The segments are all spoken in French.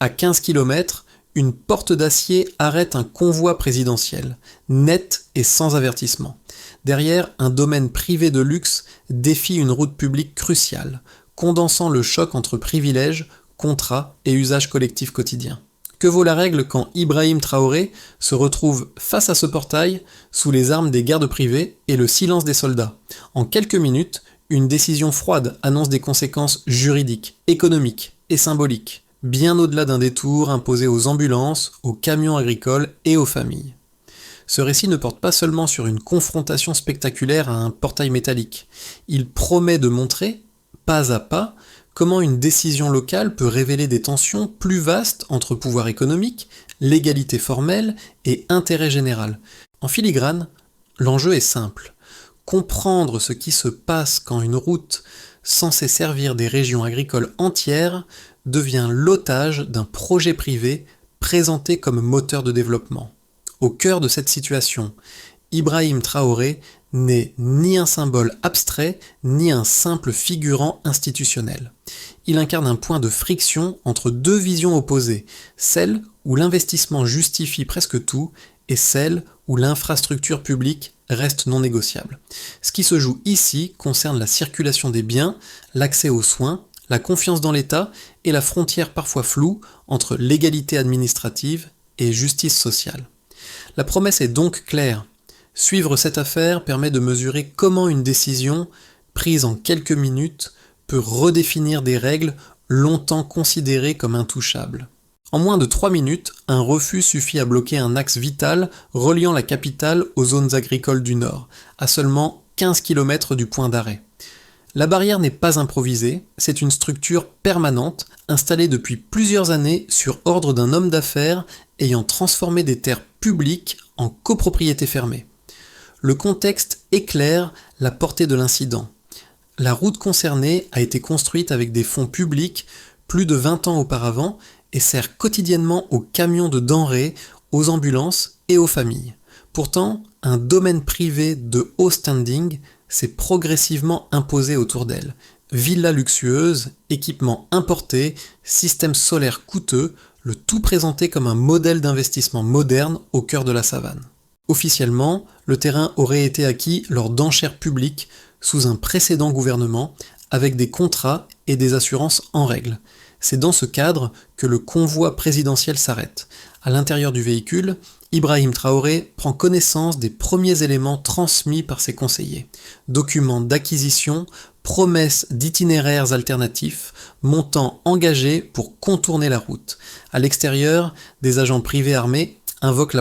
À 15 km, une porte d'acier arrête un convoi présidentiel, net et sans avertissement. Derrière, un domaine privé de luxe défie une route publique cruciale, condensant le choc entre privilèges, contrats et usages collectifs quotidiens. Que vaut la règle quand Ibrahim Traoré se retrouve face à ce portail, sous les armes des gardes privés et le silence des soldats? En quelques minutes, une décision froide annonce des conséquences juridiques, économiques et symboliques, bien au-delà d'un détour imposé aux ambulances, aux camions agricoles et aux familles. Ce récit ne porte pas seulement sur une confrontation spectaculaire à un portail métallique. Il promet de montrer, pas à pas, comment une décision locale peut révéler des tensions plus vastes entre pouvoir économique, légalité formelle et intérêt général. En filigrane, l'enjeu est simple. Comprendre ce qui se passe quand une route censée servir des régions agricoles entières devient l'otage d'un projet privé présenté comme moteur de développement. Au cœur de cette situation, Ibrahim Traoré n'est ni un symbole abstrait, ni un simple figurant institutionnel. Il incarne un point de friction entre deux visions opposées, celle où l'investissement justifie presque tout et celle où l'infrastructure publique reste non négociable. Ce qui se joue ici concerne la circulation des biens, l'accès aux soins, la confiance dans l'État et la frontière parfois floue entre légalité administrative et justice sociale. La promesse est donc claire. Suivre cette affaire permet de mesurer comment une décision, prise en quelques minutes, peut redéfinir des règles longtemps considérées comme intouchables. En moins de 3 minutes, un refus suffit à bloquer un axe vital reliant la capitale aux zones agricoles du Nord, à seulement 15 km du point d'arrêt. La barrière n'est pas improvisée, c'est une structure permanente, installée depuis plusieurs années sur ordre d'un homme d'affaires ayant transformé des terres publiques en copropriété fermée. Le contexte éclaire la portée de l'incident. La route concernée a été construite avec des fonds publics plus de 20 ans auparavant et sert quotidiennement aux camions de denrées, aux ambulances et aux familles. Pourtant, un domaine privé de haut standing s'est progressivement imposé autour d'elle. Villas luxueuses, équipements importés, systèmes solaires coûteux, le tout présenté comme un modèle d'investissement moderne au cœur de la savane. Officiellement, le terrain aurait été acquis lors d'enchères publiques sous un précédent gouvernement, avec des contrats et des assurances en règle. C'est dans ce cadre que le convoi présidentiel s'arrête. À l'intérieur du véhicule, Ibrahim Traoré prend connaissance des premiers éléments transmis par ses conseillers. Documents d'acquisition, promesses d'itinéraires alternatifs, montants engagés pour contourner la route. À l'extérieur, des agents privés armés invoquent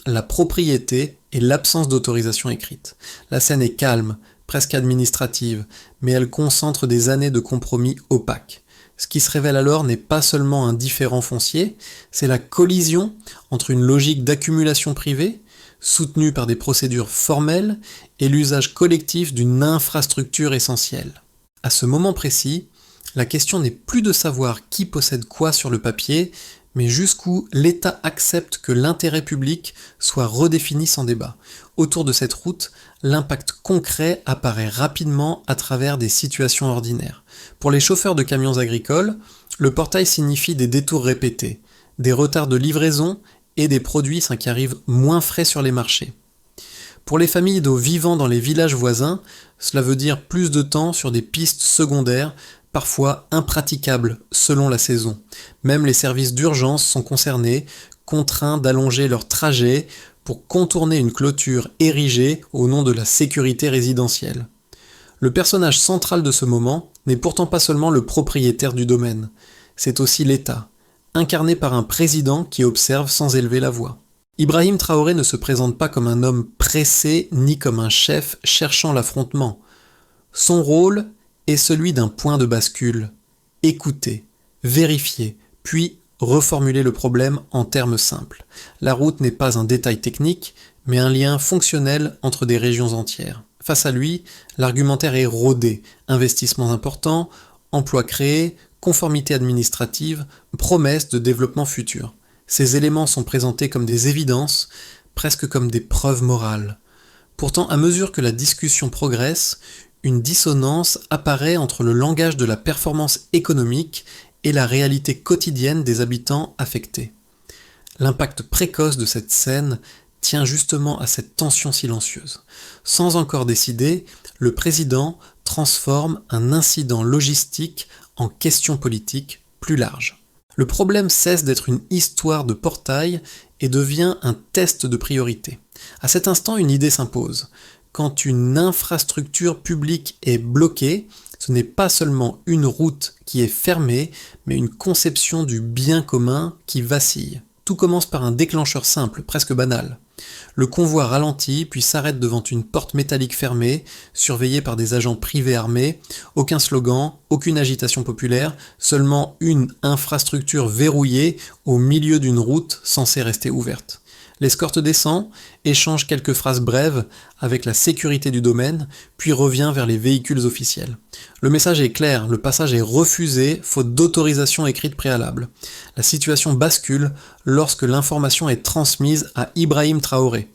la propriété et l'absence d'autorisation écrite. La scène est calme, presque administrative, mais elle concentre des années de compromis opaques. Ce qui se révèle alors n'est pas seulement un différend foncier, c'est la collision entre une logique d'accumulation privée, soutenue par des procédures formelles, et l'usage collectif d'une infrastructure essentielle. À ce moment précis, la question n'est plus de savoir qui possède quoi sur le papier, mais jusqu'où l'État accepte que l'intérêt public soit redéfini sans débat. Autour de cette route, l'impact concret apparaît rapidement à travers des situations ordinaires. Pour les chauffeurs de camions agricoles, le portail signifie des détours répétés, des retards de livraison et des produits qui arrivent moins frais sur les marchés. Pour les familles vivant dans les villages voisins, cela veut dire plus de temps sur des pistes secondaires, parfois impraticables selon la saison. Même les services d'urgence sont concernés, contraints d'allonger leur trajet pour contourner une clôture érigée au nom de la sécurité résidentielle. Le personnage central de ce moment n'est pourtant pas seulement le propriétaire du domaine, c'est aussi l'État, incarné par un président qui observe sans élever la voix. Ibrahim Traoré ne se présente pas comme un homme pressé ni comme un chef cherchant l'affrontement. Son rôle est celui d'un point de bascule. Écouter, vérifier, puis reformuler le problème en termes simples. La route n'est pas un détail technique, mais un lien fonctionnel entre des régions entières. Face à lui, l'argumentaire est rodé. Investissements importants, emplois créés, conformité administrative, promesses de développement futur. Ces éléments sont présentés comme des évidences, presque comme des preuves morales. Pourtant, à mesure que la discussion progresse, une dissonance apparaît entre le langage de la performance économique et la réalité quotidienne des habitants affectés. L'impact précoce de cette scène tient justement à cette tension silencieuse. Sans encore décider, le président transforme un incident logistique en question politique plus large. Le problème cesse d'être une histoire de portail et devient un test de priorité. À cet instant, une idée s'impose. Quand une infrastructure publique est bloquée, ce n'est pas seulement une route qui est fermée, mais une conception du bien commun qui vacille. Tout commence par un déclencheur simple, presque banal. Le convoi ralentit, puis s'arrête devant une porte métallique fermée, surveillée par des agents privés armés. Aucun slogan, aucune agitation populaire, seulement une infrastructure verrouillée au milieu d'une route censée rester ouverte. L'escorte descend, échange quelques phrases brèves avec la sécurité du domaine, puis revient vers les véhicules officiels. Le message est clair, le passage est refusé, faute d'autorisation écrite préalable. La situation bascule lorsque l'information est transmise à Ibrahim Traoré.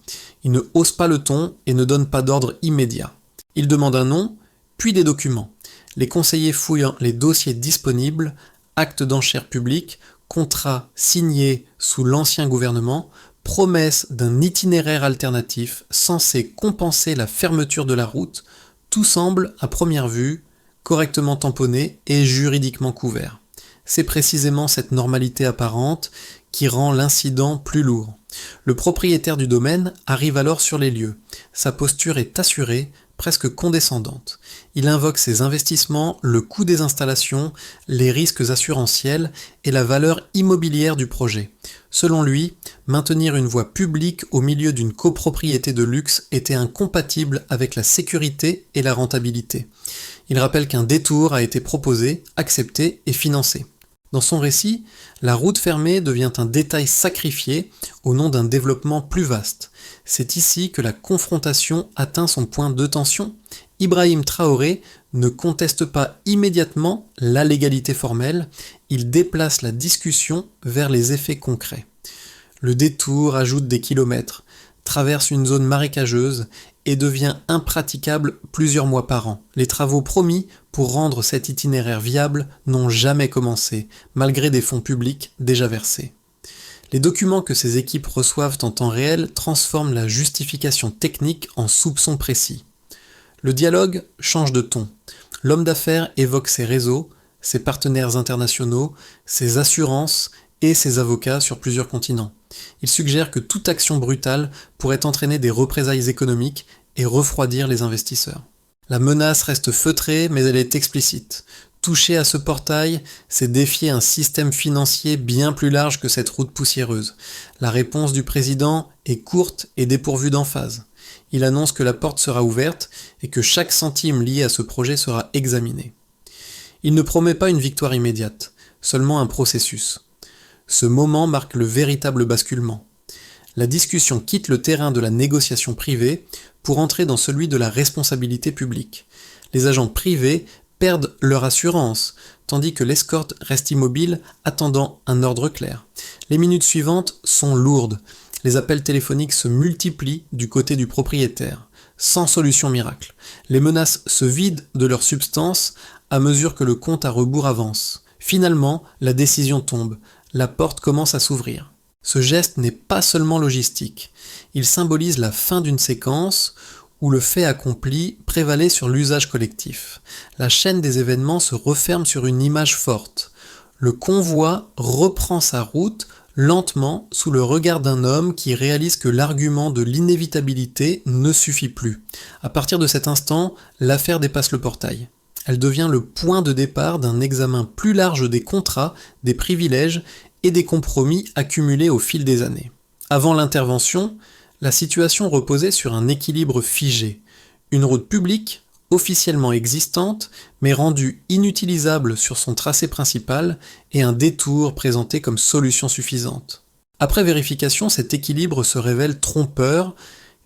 Il ne hausse pas le ton et ne donne pas d'ordre immédiat. Il demande un nom, puis des documents. Les conseillers fouillent les dossiers disponibles, actes d'enchères publiques, contrats signés sous l'ancien gouvernement, promesse d'un itinéraire alternatif censé compenser la fermeture de la route, tout semble, à première vue, correctement tamponné et juridiquement couvert. C'est précisément cette normalité apparente qui rend l'incident plus lourd. Le propriétaire du domaine arrive alors sur les lieux. Sa posture est assurée, presque condescendante. Il invoque ses investissements, le coût des installations, les risques assurantiels et la valeur immobilière du projet. Selon lui, maintenir une voie publique au milieu d'une copropriété de luxe était incompatible avec la sécurité et la rentabilité. Il rappelle qu'un détour a été proposé, accepté et financé. Dans son récit, la route fermée devient un détail sacrifié au nom d'un développement plus vaste. C'est ici que la confrontation atteint son point de tension. Ibrahim Traoré ne conteste pas immédiatement la légalité formelle, il déplace la discussion vers les effets concrets. Le détour ajoute des kilomètres, traverse une zone marécageuse et devient impraticable plusieurs mois par an. Les travaux promis pour rendre cet itinéraire viable n'ont jamais commencé, malgré des fonds publics déjà versés. Les documents que ces équipes reçoivent en temps réel transforment la justification technique en soupçon précis. Le dialogue change de ton. L'homme d'affaires évoque ses réseaux, ses partenaires internationaux, ses assurances et ses avocats sur plusieurs continents. Il suggère que toute action brutale pourrait entraîner des représailles économiques et refroidir les investisseurs. La menace reste feutrée, mais elle est explicite. Toucher à ce portail, c'est défier un système financier bien plus large que cette route poussiéreuse. La réponse du président est courte et dépourvue d'emphase. Il annonce que la porte sera ouverte et que chaque centime lié à ce projet sera examiné. Il ne promet pas une victoire immédiate, seulement un processus. Ce moment marque le véritable basculement. La discussion quitte le terrain de la négociation privée pour entrer dans celui de la responsabilité publique. Les agents privés perdent leur assurance, tandis que l'escorte reste immobile, attendant un ordre clair. Les minutes suivantes sont lourdes. Les appels téléphoniques se multiplient du côté du propriétaire, sans solution miracle. Les menaces se vident de leur substance à mesure que le compte à rebours avance. Finalement, la décision tombe. La porte commence à s'ouvrir. Ce geste n'est pas seulement logistique. Il symbolise la fin d'une séquence où le fait accompli prévalait sur l'usage collectif. La chaîne des événements se referme sur une image forte. Le convoi reprend sa route lentement sous le regard d'un homme qui réalise que l'argument de l'inévitabilité ne suffit plus. À partir de cet instant, l'affaire dépasse le portail. Elle devient le point de départ d'un examen plus large des contrats, des privilèges et des compromis accumulés au fil des années. Avant l'intervention, la situation reposait sur un équilibre figé. Une route publique, officiellement existante, mais rendue inutilisable sur son tracé principal, et un détour présenté comme solution suffisante. Après vérification, cet équilibre se révèle trompeur,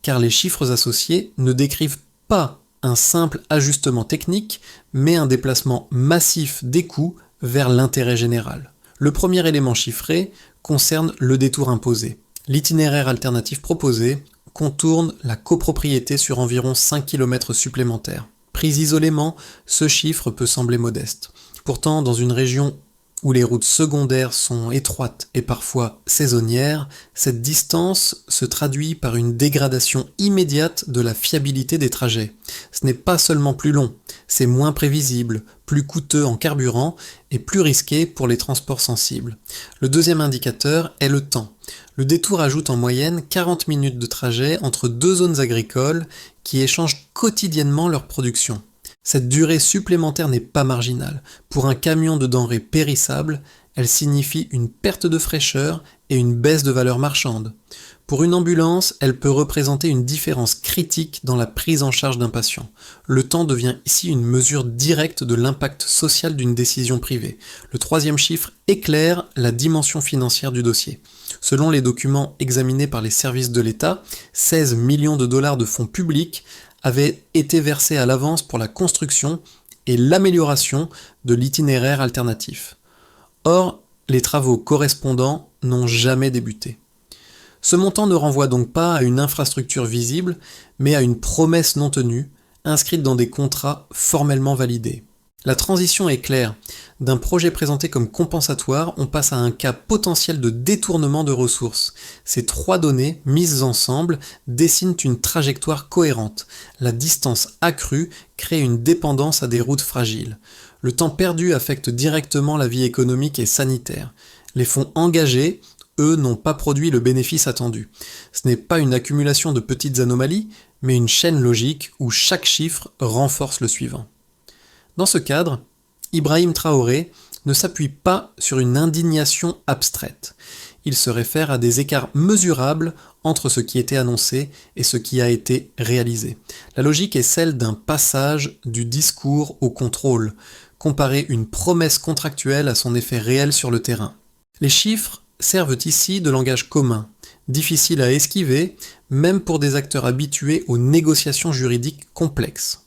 car les chiffres associés ne décrivent pas un simple ajustement technique, mais un déplacement massif des coûts vers l'intérêt général. Le premier élément chiffré concerne le détour imposé. L'itinéraire alternatif proposé contourne la copropriété sur environ 5 km supplémentaires. Pris isolément, ce chiffre peut sembler modeste. Pourtant, dans une région où les routes secondaires sont étroites et parfois saisonnières, cette distance se traduit par une dégradation immédiate de la fiabilité des trajets. Ce n'est pas seulement plus long, c'est moins prévisible, plus coûteux en carburant et plus risqué pour les transports sensibles. Le deuxième indicateur est le temps. Le détour ajoute en moyenne 40 minutes de trajet entre deux zones agricoles qui échangent quotidiennement leur production. Cette durée supplémentaire n'est pas marginale. Pour un camion de denrées périssables, elle signifie une perte de fraîcheur et une baisse de valeur marchande. Pour une ambulance, elle peut représenter une différence critique dans la prise en charge d'un patient. Le temps devient ici une mesure directe de l'impact social d'une décision privée. Le troisième chiffre éclaire la dimension financière du dossier. Selon les documents examinés par les services de l'État, 16 millions de dollars de fonds publics avaient été versés à l'avance pour la construction et l'amélioration de l'itinéraire alternatif. Or, les travaux correspondants n'ont jamais débuté. Ce montant ne renvoie donc pas à une infrastructure visible, mais à une promesse non tenue, inscrite dans des contrats formellement validés. La transition est claire. D'un projet présenté comme compensatoire, on passe à un cas potentiel de détournement de ressources. Ces trois données, mises ensemble, dessinent une trajectoire cohérente. La distance accrue crée une dépendance à des routes fragiles. Le temps perdu affecte directement la vie économique et sanitaire. Les fonds engagés, eux, n'ont pas produit le bénéfice attendu. Ce n'est pas une accumulation de petites anomalies, mais une chaîne logique où chaque chiffre renforce le suivant. Dans ce cadre, Ibrahim Traoré ne s'appuie pas sur une indignation abstraite. Il se réfère à des écarts mesurables entre ce qui était annoncé et ce qui a été réalisé. La logique est celle d'un passage du discours au contrôle, comparer une promesse contractuelle à son effet réel sur le terrain. Les chiffres servent ici de langage commun, difficile à esquiver, même pour des acteurs habitués aux négociations juridiques complexes.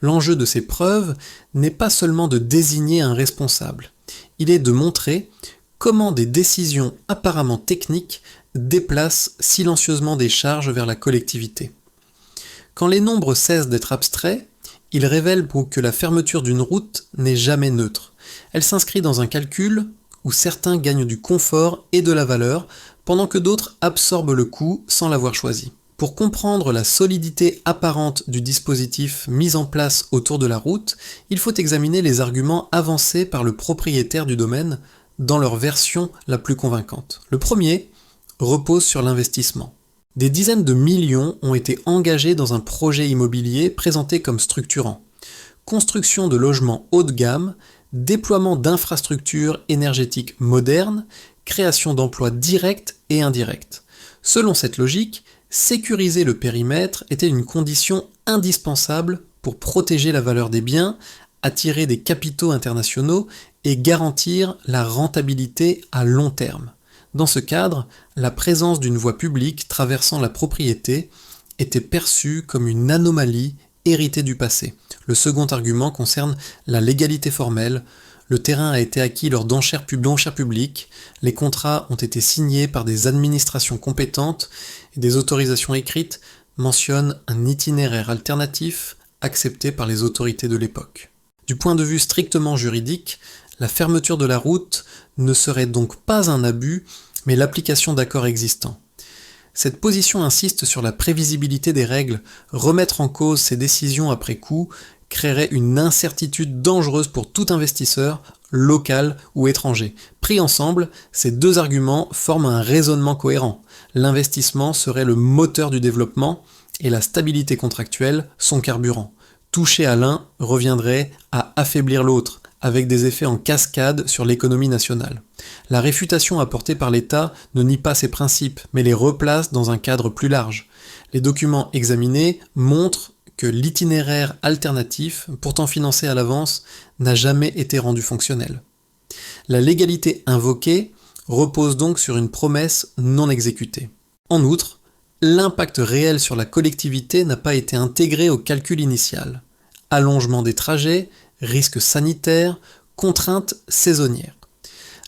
L'enjeu de ces preuves n'est pas seulement de désigner un responsable, il est de montrer comment des décisions apparemment techniques déplacent silencieusement des charges vers la collectivité. Quand les nombres cessent d'être abstraits, ils révèlent que la fermeture d'une route n'est jamais neutre. Elle s'inscrit dans un calcul où certains gagnent du confort et de la valeur, pendant que d'autres absorbent le coût sans l'avoir choisi. Pour comprendre la solidité apparente du dispositif mis en place autour de la route, il faut examiner les arguments avancés par le propriétaire du domaine dans leur version la plus convaincante. Le premier repose sur l'investissement. Des dizaines de millions ont été engagés dans un projet immobilier présenté comme structurant. Construction de logements haut de gamme, déploiement d'infrastructures énergétiques modernes, création d'emplois directs et indirects. Selon cette logique, sécuriser le périmètre était une condition indispensable pour protéger la valeur des biens, attirer des capitaux internationaux et garantir la rentabilité à long terme. Dans ce cadre, la présence d'une voie publique traversant la propriété était perçue comme une anomalie héritée du passé. Le second argument concerne la légalité formelle. Le terrain a été acquis lors d'enchères publiques, les contrats ont été signés par des administrations compétentes et des autorisations écrites mentionnent un itinéraire alternatif accepté par les autorités de l'époque. Du point de vue strictement juridique, la fermeture de la route ne serait donc pas un abus, mais l'application d'accords existants. Cette position insiste sur la prévisibilité des règles. Remettre en cause ces décisions après coup créerait une incertitude dangereuse pour tout investisseur, local ou étranger. Pris ensemble, ces deux arguments forment un raisonnement cohérent. L'investissement serait le moteur du développement et la stabilité contractuelle son carburant. Toucher à l'un reviendrait à affaiblir l'autre, avec des effets en cascade sur l'économie nationale. La réfutation apportée par l'État ne nie pas ces principes, mais les replace dans un cadre plus large. Les documents examinés montrent que l'itinéraire alternatif, pourtant financé à l'avance, n'a jamais été rendu fonctionnel. La légalité invoquée repose donc sur une promesse non exécutée. En outre, l'impact réel sur la collectivité n'a pas été intégré au calcul initial. Allongement des trajets, risques sanitaires, contraintes saisonnières.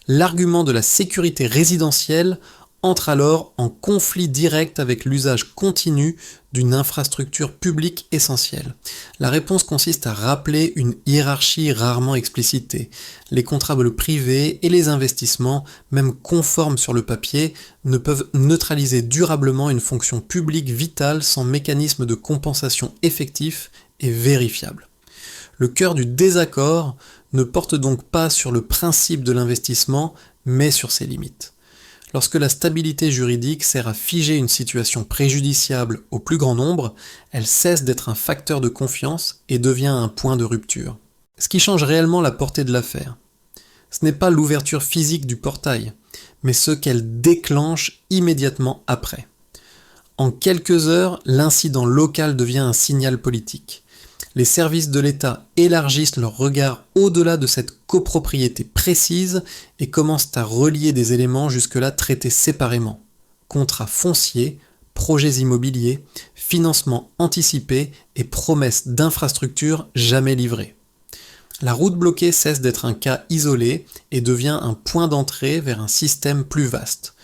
L'argument de la sécurité résidentielle entre alors en conflit direct avec l'usage continu d'une infrastructure publique essentielle. La réponse consiste à rappeler une hiérarchie rarement explicitée. Les contrats privés et les investissements, même conformes sur le papier, ne peuvent neutraliser durablement une fonction publique vitale sans mécanisme de compensation effectif et vérifiable. Le cœur du désaccord ne porte donc pas sur le principe de l'investissement, mais sur ses limites. Lorsque la stabilité juridique sert à figer une situation préjudiciable au plus grand nombre, elle cesse d'être un facteur de confiance et devient un point de rupture. Ce qui change réellement la portée de l'affaire, ce n'est pas l'ouverture physique du portail, mais ce qu'elle déclenche immédiatement après. En quelques heures, l'incident local devient un signal politique. Les services de l'État élargissent leur regard au-delà de cette copropriété précise et commencent à relier des éléments jusque-là traités séparément. Contrats fonciers, projets immobiliers, financements anticipés et promesses d'infrastructures jamais livrées. La route bloquée cesse d'être un cas isolé et devient un point d'entrée vers un système plus vaste.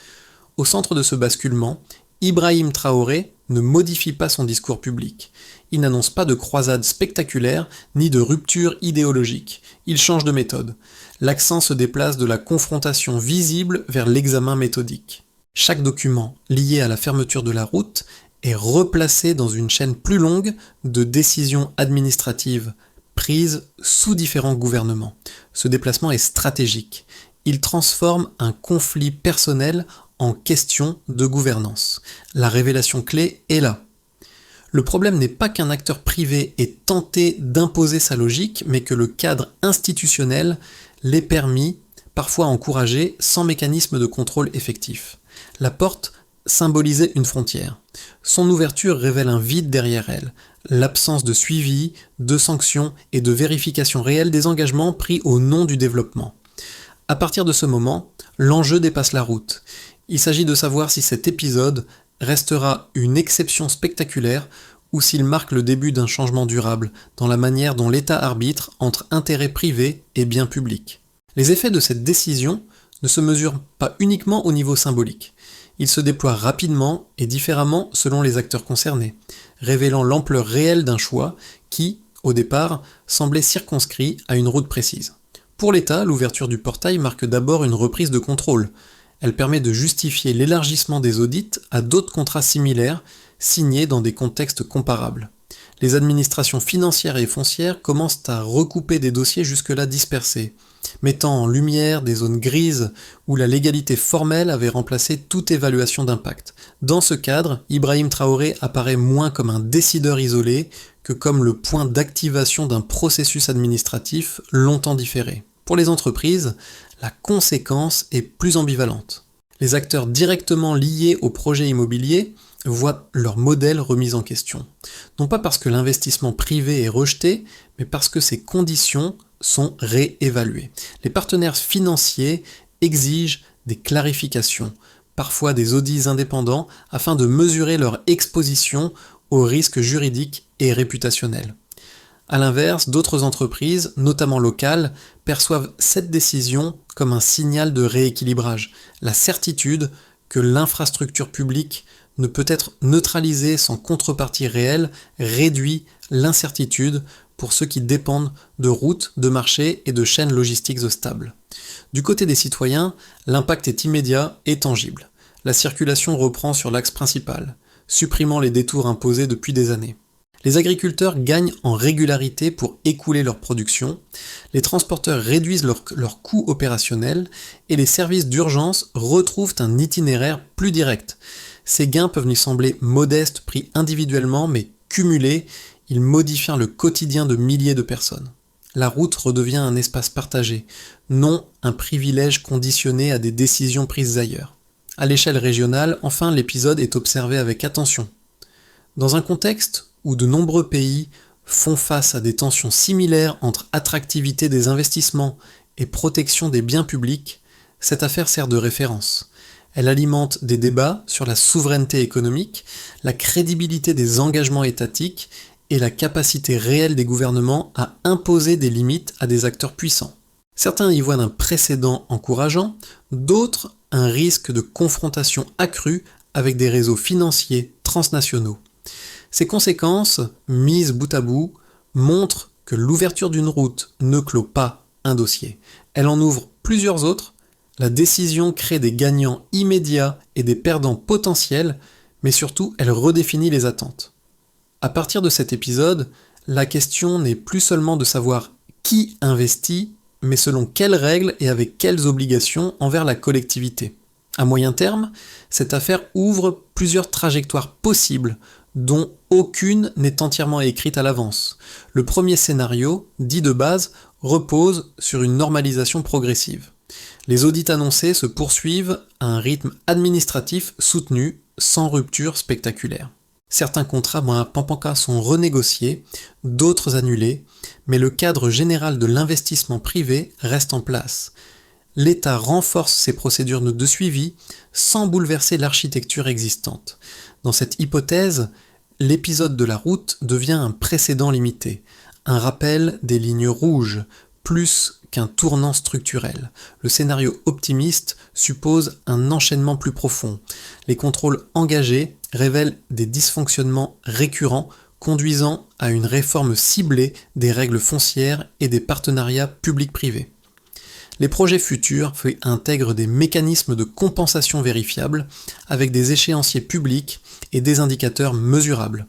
Au centre de ce basculement, Ibrahim Traoré ne modifie pas son discours public. Il n'annonce pas de croisade spectaculaire ni de rupture idéologique. Il change de méthode. L'accent se déplace de la confrontation visible vers l'examen méthodique. Chaque document lié à la fermeture de la route est replacé dans une chaîne plus longue de décisions administratives prises sous différents gouvernements. Ce déplacement est stratégique. Il transforme un conflit personnel en question de gouvernance. La révélation clé est là. Le problème n'est pas qu'un acteur privé ait tenté d'imposer sa logique, mais que le cadre institutionnel l'ait permis, parfois encouragé, sans mécanisme de contrôle effectif. La porte symbolisait une frontière. Son ouverture révèle un vide derrière elle, l'absence de suivi, de sanctions et de vérification réelle des engagements pris au nom du développement. À partir de ce moment, l'enjeu dépasse la route. Il s'agit de savoir si cet épisode restera une exception spectaculaire ou s'il marque le début d'un changement durable dans la manière dont l'État arbitre entre intérêts privés et biens publics. Les effets de cette décision ne se mesurent pas uniquement au niveau symbolique. Ils se déploient rapidement et différemment selon les acteurs concernés, révélant l'ampleur réelle d'un choix qui, au départ, semblait circonscrit à une route précise. Pour l'État, l'ouverture du portail marque d'abord une reprise de contrôle. Elle permet de justifier l'élargissement des audits à d'autres contrats similaires signés dans des contextes comparables. Les administrations financières et foncières commencent à recouper des dossiers jusque-là dispersés, mettant en lumière des zones grises où la légalité formelle avait remplacé toute évaluation d'impact. Dans ce cadre, Ibrahim Traoré apparaît moins comme un décideur isolé que comme le point d'activation d'un processus administratif longtemps différé. Pour les entreprises, la conséquence est plus ambivalente. Les acteurs directement liés au projet immobilier voient leur modèle remis en question. Non pas parce que l'investissement privé est rejeté, mais parce que ses conditions sont réévaluées. Les partenaires financiers exigent des clarifications, parfois des audits indépendants, afin de mesurer leur exposition aux risques juridiques et réputationnels. A l'inverse, d'autres entreprises, notamment locales, perçoivent cette décision comme un signal de rééquilibrage, la certitude que l'infrastructure publique ne peut être neutralisée sans contrepartie réelle réduit l'incertitude pour ceux qui dépendent de routes, de marchés et de chaînes logistiques stables. Du côté des citoyens, l'impact est immédiat et tangible. La circulation reprend sur l'axe principal, supprimant les détours imposés depuis des années. Les agriculteurs gagnent en régularité pour écouler leur production, les transporteurs réduisent leurs coûts opérationnels et les services d'urgence retrouvent un itinéraire plus direct. Ces gains peuvent nous sembler modestes pris individuellement, mais cumulés, ils modifient le quotidien de milliers de personnes. La route redevient un espace partagé, non un privilège conditionné à des décisions prises ailleurs. À l'échelle régionale, enfin, l'épisode est observé avec attention. Dans un contexte où de nombreux pays font face à des tensions similaires entre attractivité des investissements et protection des biens publics, cette affaire sert de référence. Elle alimente des débats sur la souveraineté économique, la crédibilité des engagements étatiques et la capacité réelle des gouvernements à imposer des limites à des acteurs puissants. Certains y voient un précédent encourageant, d'autres un risque de confrontation accrue avec des réseaux financiers transnationaux. Ces conséquences, mises bout à bout, montrent que l'ouverture d'une route ne clôt pas un dossier. Elle en ouvre plusieurs autres. La décision crée des gagnants immédiats et des perdants potentiels, mais surtout elle redéfinit les attentes. À partir de cet épisode, la question n'est plus seulement de savoir qui investit, mais selon quelles règles et avec quelles obligations envers la collectivité. À moyen terme, cette affaire ouvre plusieurs trajectoires possibles, dont aucune n'est entièrement écrite à l'avance. Le premier scénario, dit de base, repose sur une normalisation progressive. Les audits annoncés se poursuivent à un rythme administratif soutenu, sans rupture spectaculaire. Certains contrats sont renégociés, d'autres annulés, mais le cadre général de l'investissement privé reste en place. L'État renforce ses procédures de suivi sans bouleverser l'architecture existante. Dans cette hypothèse, l'épisode de la route devient un précédent limité, un rappel des lignes rouges, plus qu'un tournant structurel. Le scénario optimiste suppose un enchaînement plus profond. Les contrôles engagés révèlent des dysfonctionnements récurrents conduisant à une réforme ciblée des règles foncières et des partenariats publics-privés. Les projets futurs intègrent des mécanismes de compensation vérifiables avec des échéanciers publics et des indicateurs mesurables.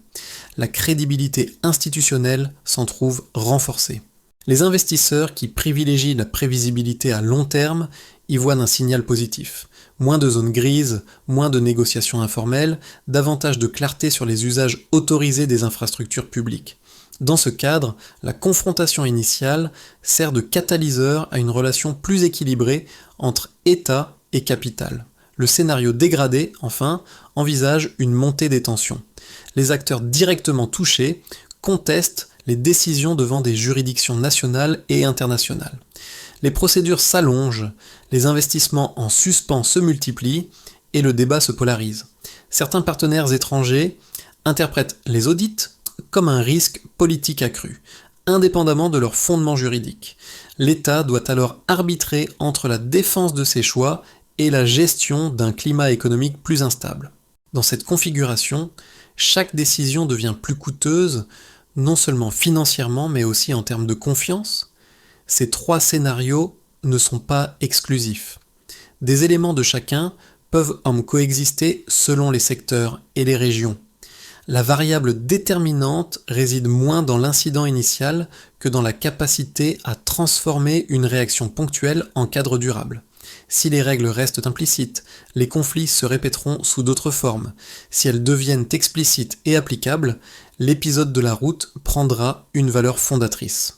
La crédibilité institutionnelle s'en trouve renforcée. Les investisseurs qui privilégient la prévisibilité à long terme y voient un signal positif. Moins de zones grises, moins de négociations informelles, davantage de clarté sur les usages autorisés des infrastructures publiques. Dans ce cadre, la confrontation initiale sert de catalyseur à une relation plus équilibrée entre État et capital. Le scénario dégradé, enfin, envisage une montée des tensions. Les acteurs directement touchés contestent les décisions devant des juridictions nationales et internationales. Les procédures s'allongent, les investissements en suspens se multiplient et le débat se polarise. Certains partenaires étrangers interprètent les audits comme un risque politique accru, indépendamment de leur fondement juridique. L'État doit alors arbitrer entre la défense de ses choix et la gestion d'un climat économique plus instable. Dans cette configuration, chaque décision devient plus coûteuse, non seulement financièrement, mais aussi en termes de confiance. Ces trois scénarios ne sont pas exclusifs. Des éléments de chacun peuvent coexister selon les secteurs et les régions. La variable déterminante réside moins dans l'incident initial que dans la capacité à transformer une réaction ponctuelle en cadre durable. Si les règles restent implicites, les conflits se répéteront sous d'autres formes. Si elles deviennent explicites et applicables, l'épisode de la route prendra une valeur fondatrice.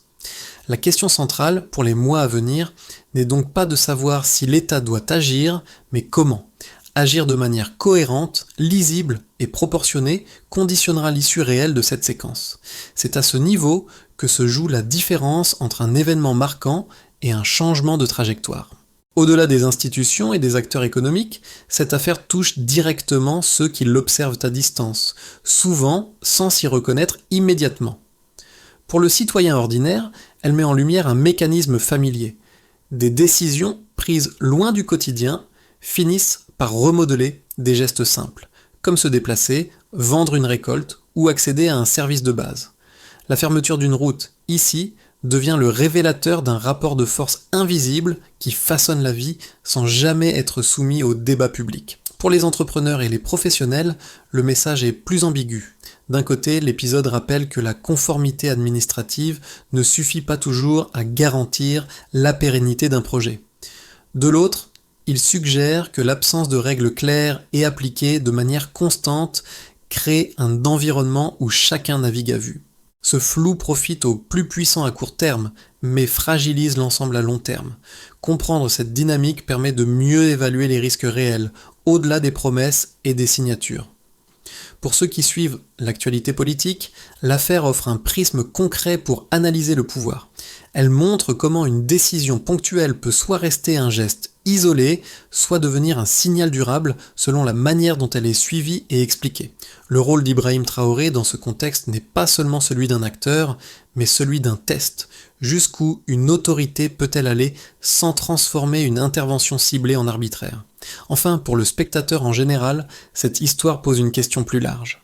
La question centrale pour les mois à venir n'est donc pas de savoir si l'État doit agir, mais comment. Agir de manière cohérente, lisible et proportionnée conditionnera l'issue réelle de cette séquence. C'est à ce niveau que se joue la différence entre un événement marquant et un changement de trajectoire. Au-delà des institutions et des acteurs économiques, cette affaire touche directement ceux qui l'observent à distance, souvent sans s'y reconnaître immédiatement. Pour le citoyen ordinaire, elle met en lumière un mécanisme familier. Des décisions prises loin du quotidien finissent par remodeler des gestes simples, comme se déplacer, vendre une récolte ou accéder à un service de base. La fermeture d'une route, ici, devient le révélateur d'un rapport de force invisible qui façonne la vie sans jamais être soumis au débat public. Pour les entrepreneurs et les professionnels, le message est plus ambigu. D'un côté, l'épisode rappelle que la conformité administrative ne suffit pas toujours à garantir la pérennité d'un projet. De l'autre, il suggère que l'absence de règles claires et appliquées de manière constante crée un environnement où chacun navigue à vue. Ce flou profite aux plus puissants à court terme, mais fragilise l'ensemble à long terme. Comprendre cette dynamique permet de mieux évaluer les risques réels, au-delà des promesses et des signatures. Pour ceux qui suivent l'actualité politique, l'affaire offre un prisme concret pour analyser le pouvoir. Elle montre comment une décision ponctuelle peut soit rester un geste isolée, soit devenir un signal durable selon la manière dont elle est suivie et expliquée. Le rôle d'Ibrahim Traoré dans ce contexte n'est pas seulement celui d'un acteur, mais celui d'un test. Jusqu'où une autorité peut-elle aller sans transformer une intervention ciblée en arbitraire? Enfin, pour le spectateur en général, cette histoire pose une question plus large.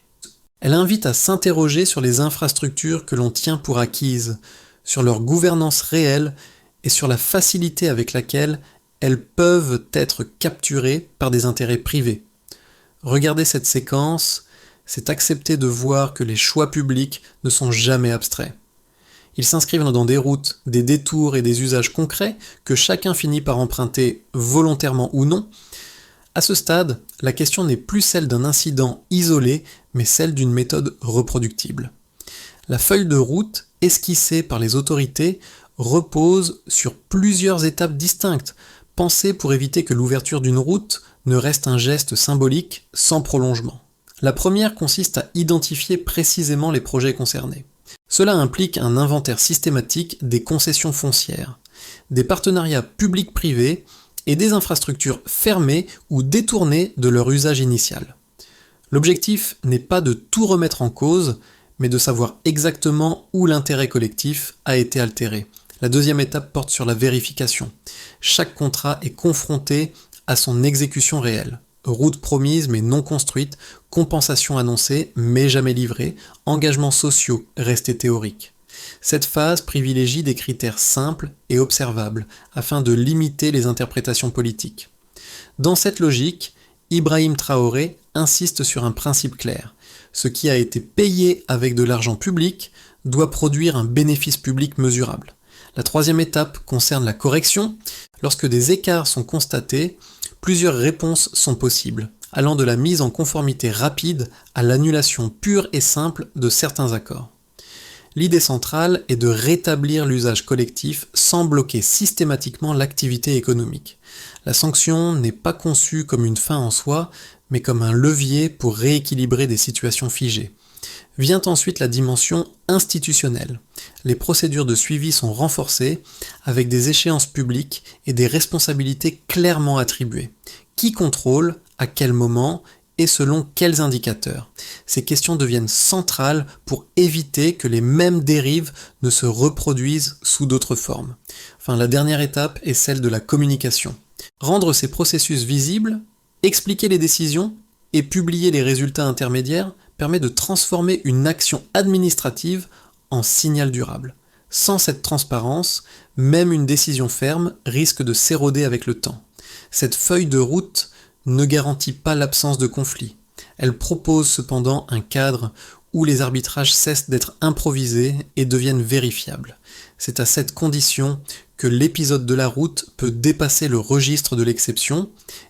Elle invite à s'interroger sur les infrastructures que l'on tient pour acquises, sur leur gouvernance réelle et sur la facilité avec laquelle elles peuvent être capturées par des intérêts privés. Regarder cette séquence, c'est accepter de voir que les choix publics ne sont jamais abstraits. Ils s'inscrivent dans des routes, des détours et des usages concrets que chacun finit par emprunter volontairement ou non. À ce stade, la question n'est plus celle d'un incident isolé, mais celle d'une méthode reproductible. La feuille de route esquissée par les autorités repose sur plusieurs étapes distinctes, pensées pour éviter que l'ouverture d'une route ne reste un geste symbolique sans prolongement. La première consiste à identifier précisément les projets concernés. Cela implique un inventaire systématique des concessions foncières, des partenariats publics-privés et des infrastructures fermées ou détournées de leur usage initial. L'objectif n'est pas de tout remettre en cause, mais de savoir exactement où l'intérêt collectif a été altéré. La deuxième étape porte sur la vérification. Chaque contrat est confronté à son exécution réelle. Route promise mais non construite, compensation annoncée mais jamais livrée, engagements sociaux restés théoriques. Cette phase privilégie des critères simples et observables afin de limiter les interprétations politiques. Dans cette logique, Ibrahim Traoré insiste sur un principe clair. Ce qui a été payé avec de l'argent public doit produire un bénéfice public mesurable. La troisième étape concerne la correction. Lorsque des écarts sont constatés, plusieurs réponses sont possibles, allant de la mise en conformité rapide à l'annulation pure et simple de certains accords. L'idée centrale est de rétablir l'usage collectif sans bloquer systématiquement l'activité économique. La sanction n'est pas conçue comme une fin en soi, mais comme un levier pour rééquilibrer des situations figées. Vient ensuite la dimension institutionnelle. Les procédures de suivi sont renforcées avec des échéances publiques et des responsabilités clairement attribuées. Qui contrôle, à quel moment et selon quels indicateurs? Ces questions deviennent centrales pour éviter que les mêmes dérives ne se reproduisent sous d'autres formes. Enfin, la dernière étape est celle de la communication. Rendre ces processus visibles, expliquer les décisions et publier les résultats intermédiaires permet de transformer une action administrative en signal durable. Sans cette transparence, même une décision ferme risque de s'éroder avec le temps. Cette feuille de route ne garantit pas l'absence de conflit. Elle propose cependant un cadre où les arbitrages cessent d'être improvisés et deviennent vérifiables. C'est à cette condition que l'épisode de la route peut dépasser le registre de l'exception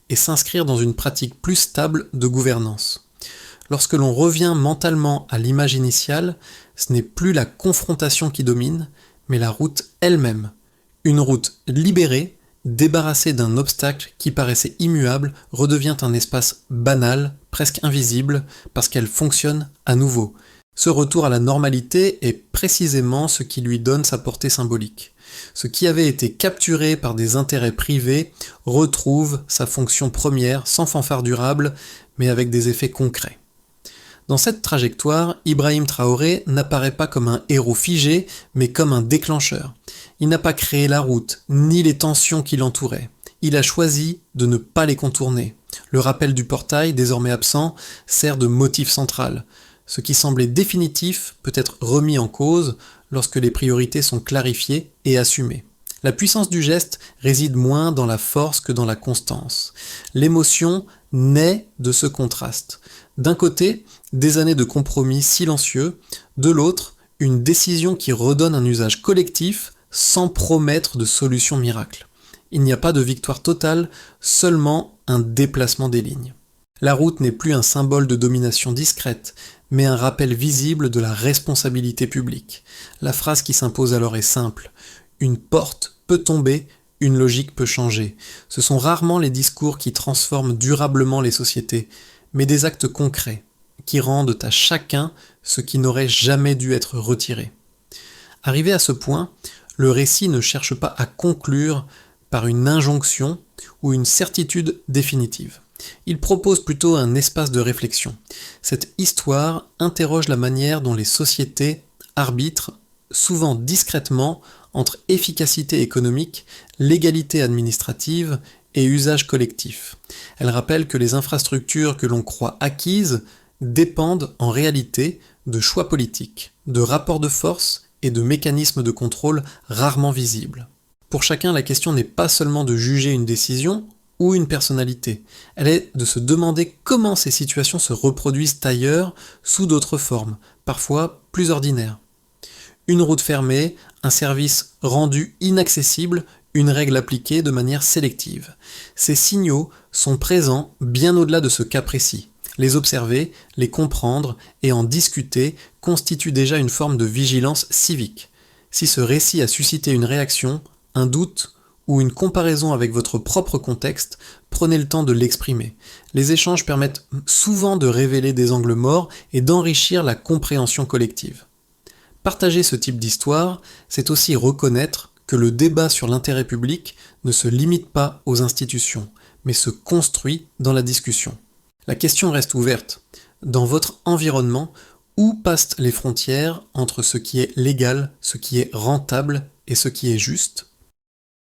et s'inscrire dans une pratique plus stable de gouvernance. Lorsque l'on revient mentalement à l'image initiale, ce n'est plus la confrontation qui domine, mais la route elle-même. Une route libérée, débarrassée d'un obstacle qui paraissait immuable, redevient un espace banal, presque invisible, parce qu'elle fonctionne à nouveau. Ce retour à la normalité est précisément ce qui lui donne sa portée symbolique. Ce qui avait été capturé par des intérêts privés retrouve sa fonction première sans fanfare durable, mais avec des effets concrets. Dans cette trajectoire, Ibrahim Traoré n'apparaît pas comme un héros figé, mais comme un déclencheur. Il n'a pas créé la route, ni les tensions qui l'entouraient. Il a choisi de ne pas les contourner. Le rappel du portail, désormais absent, sert de motif central. Ce qui semblait définitif peut être remis en cause lorsque les priorités sont clarifiées et assumées. La puissance du geste réside moins dans la force que dans la constance. L'émotion naît de ce contraste. D'un côté, des années de compromis silencieux, de l'autre, une décision qui redonne un usage collectif sans promettre de solution miracle. Il n'y a pas de victoire totale, seulement un déplacement des lignes. La route n'est plus un symbole de domination discrète, mais un rappel visible de la responsabilité publique. La phrase qui s'impose alors est simple. Une porte peut tomber, une logique peut changer. Ce sont rarement les discours qui transforment durablement les sociétés, mais des actes concrets, qui rendent à chacun ce qui n'aurait jamais dû être retiré. Arrivé à ce point, le récit ne cherche pas à conclure, par une injonction ou une certitude définitive. Il propose plutôt un espace de réflexion. Cette histoire interroge la manière dont les sociétés arbitrent, souvent discrètement, entre efficacité économique, légalité administrative et usage collectif. Elle rappelle que les infrastructures que l'on croit acquises dépendent en réalité de choix politiques, de rapports de force et de mécanismes de contrôle rarement visibles. Pour chacun, la question n'est pas seulement de juger une décision ou une personnalité, elle est de se demander comment ces situations se reproduisent ailleurs sous d'autres formes, parfois plus ordinaires. Une route fermée, un service rendu inaccessible, une règle appliquée de manière sélective. Ces signaux sont présents bien au-delà de ce cas précis. Les observer, les comprendre et en discuter constitue déjà une forme de vigilance civique. Si ce récit a suscité une réaction, un doute ou une comparaison avec votre propre contexte, prenez le temps de l'exprimer. Les échanges permettent souvent de révéler des angles morts et d'enrichir la compréhension collective. Partager ce type d'histoire, c'est aussi reconnaître que le débat sur l'intérêt public ne se limite pas aux institutions, mais se construit dans la discussion. La question reste ouverte. Dans votre environnement, où passent les frontières entre ce qui est légal, ce qui est rentable et ce qui est juste ?